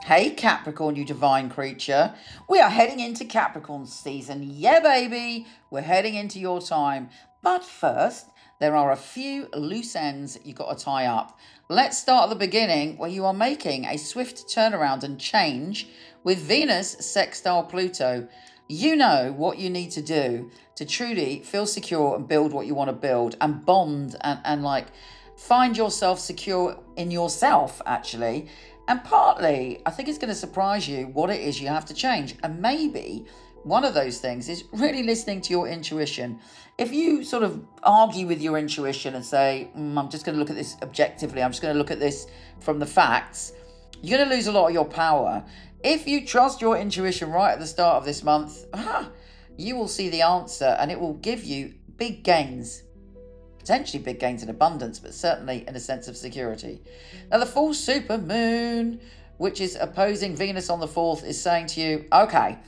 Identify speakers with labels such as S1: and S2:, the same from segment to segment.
S1: Hey Capricorn, you divine creature. We are heading into Capricorn season. Yeah, baby. We're heading into your time. But first, there are a few loose ends you've got to tie up. Let's start at the beginning where you are making a swift turnaround and change with Venus sextile Pluto. You know what you need to do to truly feel secure and build what you want to build and bond and like find yourself secure in yourself, actually. And partly, I think it's going to surprise you what it is you have to change. And maybe one of those things is really listening to your intuition. If you sort of argue with your intuition and say, I'm just going to look at this objectively, I'm just going to look at this from the facts, you're going to lose a lot of your power. If you trust your intuition right at the start of this month, you will see the answer and it will give you big gains. Potentially big gains in abundance, but certainly in a sense of security. Now, the full supermoon, which is opposing Venus on the 4th, is saying to you, okay,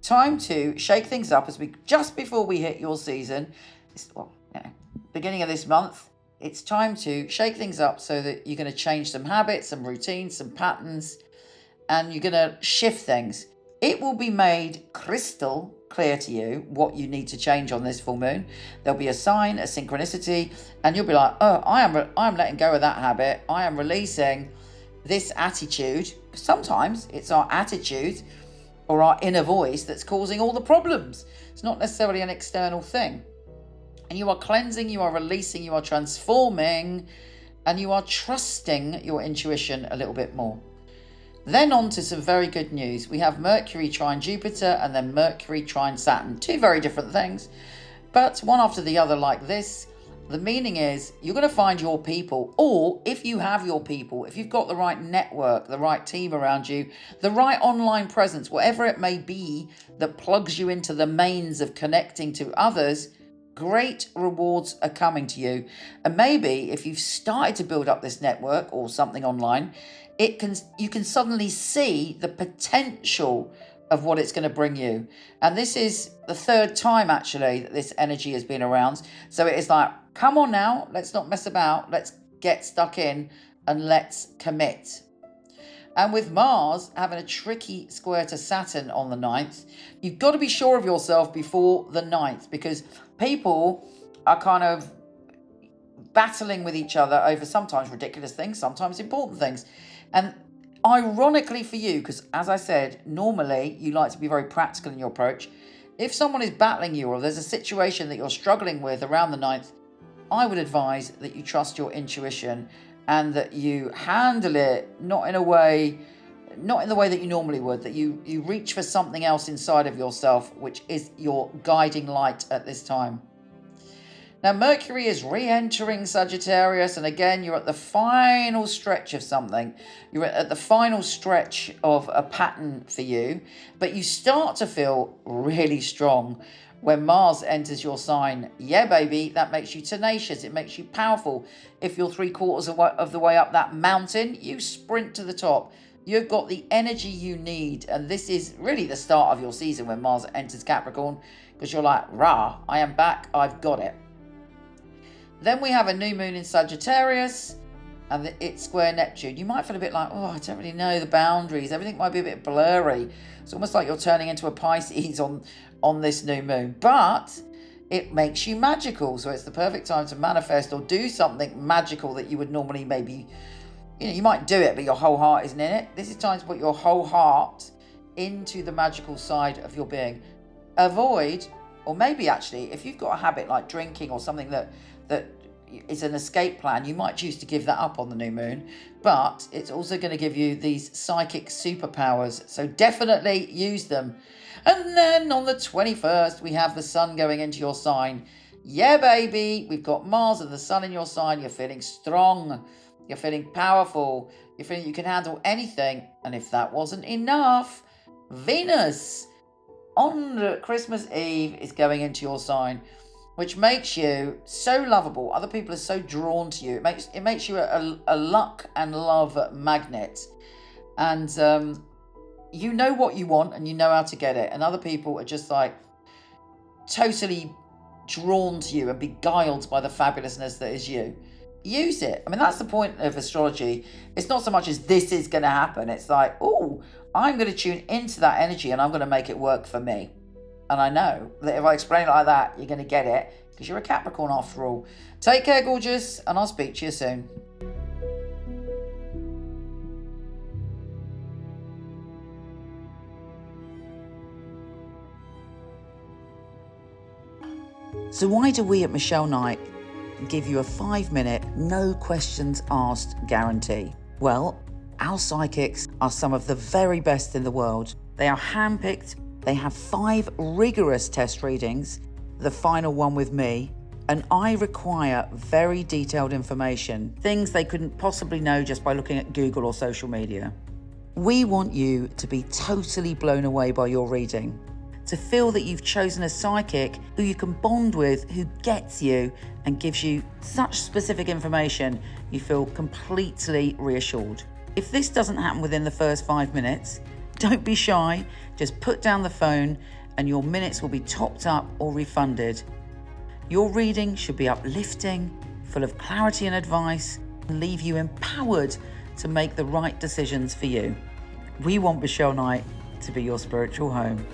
S1: time to shake things up as we just before we hit your season. Beginning of this month, it's time to shake things up so that you're going to change some habits, some routines, some patterns, and you're going to shift things. It will be made crystal clear to you what you need to change on this full moon. There'll be a sign, a synchronicity, and you'll be like, oh, I am letting go of that habit. I am releasing this attitude. Sometimes it's our attitude or our inner voice that's causing all the problems. It's not necessarily an external thing. And you are cleansing, you are releasing, you are transforming, and you are trusting your intuition a little bit more. Then on to some very good news. We have Mercury trine Jupiter and then Mercury trine Saturn. Two very different things, but one after the other like this. The meaning is you're going to find your people, or if you have your people, if you've got the right network, the right team around you, the right online presence, whatever it may be that plugs you into the mains of connecting to others, great rewards are coming to you. And maybe if you've started to build up this network or something online, you can suddenly see the potential of what it's going to bring you. And this is the third time actually that this energy has been around. So it is like, come on now, let's not mess about, let's get stuck in and let's commit. And with Mars having a tricky square to Saturn on the 9th, you've got to be sure of yourself before the 9th, because people are kind of battling with each other over sometimes ridiculous things, sometimes important things. And ironically for you, because as I said, normally you like to be very practical in your approach. If someone is battling you or there's a situation that you're struggling with around the 9th, I would advise that you trust your intuition and that you handle it not in the way that you normally would, that you reach for something else inside of yourself, which is your guiding light at this time. Now, Mercury is re-entering Sagittarius, and again, you're at the final stretch of something. You're at the final stretch of a pattern for you, but you start to feel really strong when Mars enters your sign. Yeah, baby, that makes you tenacious. It makes you powerful. If you're 3/4 of the way up that mountain, you sprint to the top. You've got the energy you need, and this is really the start of your season when Mars enters Capricorn, because you're like, rah, I am back, I've got it. Then we have a new moon in Sagittarius, and it's square Neptune. You might feel a bit like, oh, I don't really know the boundaries. Everything might be a bit blurry. It's almost like you're turning into a Pisces on this new moon. But it makes you magical. So it's the perfect time to manifest or do something magical that you would normally maybe, you might do it, but your whole heart isn't in it. This is time to put your whole heart into the magical side of your being. Avoid, or maybe actually, if you've got a habit like drinking or something that is an escape plan, you might choose to give that up on the new moon, but it's also going to give you these psychic superpowers, so definitely use them. And then on the 21st, we have the sun going into your sign. Yeah, baby, we've got Mars and the sun in your sign. You're feeling strong, you're feeling powerful, you're feeling you can handle anything. And if that wasn't enough, Venus on Christmas Eve is going into your sign, which makes you so lovable. Other people are so drawn to you. It makes you a luck and love magnet. And you know what you want and you know how to get it. And other people are just like totally drawn to you and beguiled by the fabulousness that is you. use it. I mean, that's the point of astrology. It's not so much as this is going to happen. It's like, oh, I'm going to tune into that energy and I'm going to make it work for me. And I know that if I explain it like that, you're going to get it because you're a Capricorn after all. Take care, gorgeous, and I'll speak to you soon. So why do we at Michele Knight give you a 5-minute, no questions asked guarantee? Well, our psychics are some of the very best in the world. They are handpicked. They have 5 rigorous test readings, the final one with me, and I require very detailed information, things they couldn't possibly know just by looking at Google or social media. We want you to be totally blown away by your reading, to feel that you've chosen a psychic who you can bond with, who gets you and gives you such specific information you feel completely reassured. If this doesn't happen within the first 5 minutes, don't be shy, just put down the phone and your minutes will be topped up or refunded. Your reading should be uplifting, full of clarity and advice, and leave you empowered to make the right decisions for you. We want Michele Knight to be your spiritual home.